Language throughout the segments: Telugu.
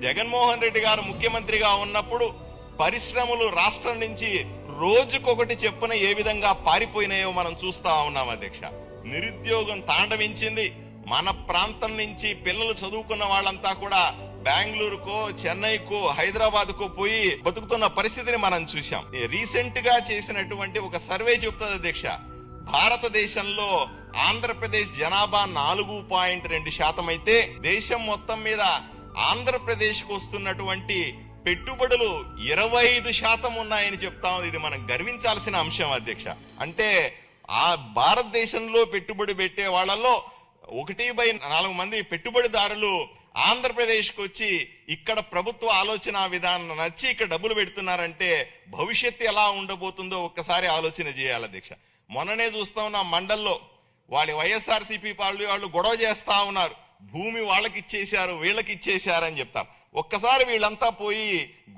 జగన్మోహన్ రెడ్డి గారు ముఖ్యమంత్రిగా ఉన్నప్పుడు పరిశ్రమలు రాష్ట్రం నుంచి రోజుకొకటి చెప్పున ఏ విధంగా పారిపోయినాయో మనం చూస్తా ఉన్నాం అధ్యక్ష. నిరుద్యోగం తాండవించింది. మన ప్రాంతం నుంచి పిల్లలు చదువుకున్న వాళ్ళంతా కూడా బెంగళూరుకో, చెన్నైకో, హైదరాబాద్కో పోయి బతుకుతున్న పరిస్థితిని మనం చూశాం. రీసెంట్ గా చేసినటువంటి ఒక సర్వే చెప్తుంది అధ్యక్ష, భారతదేశంలో ఆంధ్రప్రదేశ్ జనాభా 4.2% అయితే దేశం మొత్తం మీద ఆంధ్రప్రదేశ్ కు వస్తున్నటువంటి పెట్టుబడులు 25% ఉన్నాయని చెప్తా ఉంది. ఇది మనం గర్వించాల్సిన అంశం అధ్యక్ష. అంటే ఆ భారతదేశంలో పెట్టుబడి పెట్టే వాళ్ళలో 1/4 మంది పెట్టుబడిదారులు ఆంధ్రప్రదేశ్ కు వచ్చి ఇక్కడ ప్రభుత్వ ఆలోచన విధానం నచ్చి ఇక్కడ డబ్బులు పెడుతున్నారంటే భవిష్యత్తు ఎలా ఉండబోతుందో ఒక్కసారి ఆలోచన చేయాలి అధ్యక్ష. మొన్ననే చూస్తా ఉన్న మండల్లో వాళ్ళ వైఎస్ఆర్సీపీ వాళ్ళు గొడవ చేస్తా ఉన్నారు. భూమి వాళ్ళకి ఇచ్చేశారు, వీళ్ళకి ఇచ్చేశారని చెప్తారు. ఒక్కసారి వీళ్ళంతా పోయి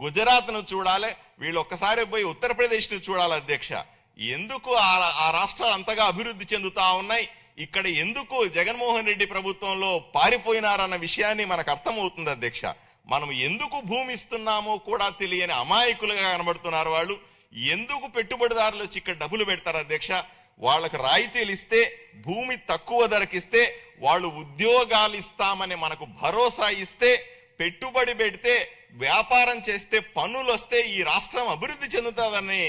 గుజరాత్ ను చూడాలి, వీళ్ళు ఒక్కసారి పోయి ఉత్తరప్రదేశ్ ను చూడాలి అధ్యక్ష. ఎందుకు ఆ రాష్ట్రాలు అంతగా అభివృద్ధి చెందుతా ఉన్నాయి, ఇక్కడ ఎందుకు జగన్మోహన్ రెడ్డి ప్రభుత్వంలో పారిపోయినారన్న విషయాన్ని మనకు అర్థమవుతుంది అధ్యక్ష. మనం ఎందుకు భూమి ఇస్తున్నామో కూడా తెలియని అమాయకులుగా కనబడుతున్నారు వాళ్ళు. ఎందుకు పెట్టుబడిదారులు వచ్చి ఇక్కడ డబ్బులు పెడతారు అధ్యక్ష? వాళ్ళకు రాయితీలు ఇస్తే, భూమి తక్కువ ధరకిస్తే, వాళ్ళు ఉద్యోగాలు ఇస్తామని మనకు భరోసా ఇస్తే, పెట్టుబడి పెడితే, వ్యాపారం చేస్తే, పన్నులు వస్తే ఈ రాష్ట్రం అభివృద్ధి చెందుతుందని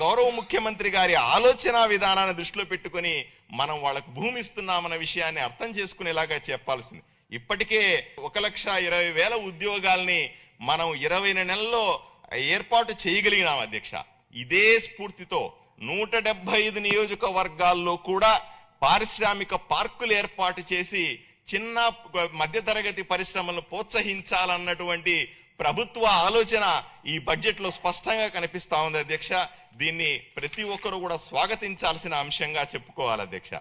గౌరవ ముఖ్యమంత్రి గారి ఆలోచన విధానాన్ని దృష్టిలో పెట్టుకుని మనం వాళ్ళకు భూమి ఇస్తున్నామన్న విషయాన్ని అర్థం చేసుకునేలాగా చెప్పాల్సింది. ఇప్పటికే 1,20,000 ఉద్యోగాల్ని మనం 20 నెలల్లో ఏర్పాటు చేయగలిగినాం అధ్యక్ష. ఇదే స్ఫూర్తితో 175 నియోజకవర్గాల్లో కూడా పారిశ్రామిక పార్కులు ఏర్పాటు చేసి చిన్న మధ్యతరగతి పరిశ్రమలను ప్రోత్సహించాలన్నటువంటి ప్రభుత్వ ఆలోచన ఈ బడ్జెట్ లో స్పష్టంగా కనిపిస్తా ఉంది అధ్యక్ష. దీన్ని ప్రతి ఒక్కరూ కూడా స్వాగతించాల్సిన అంశంగా చెప్పుకోవాలి అధ్యక్ష.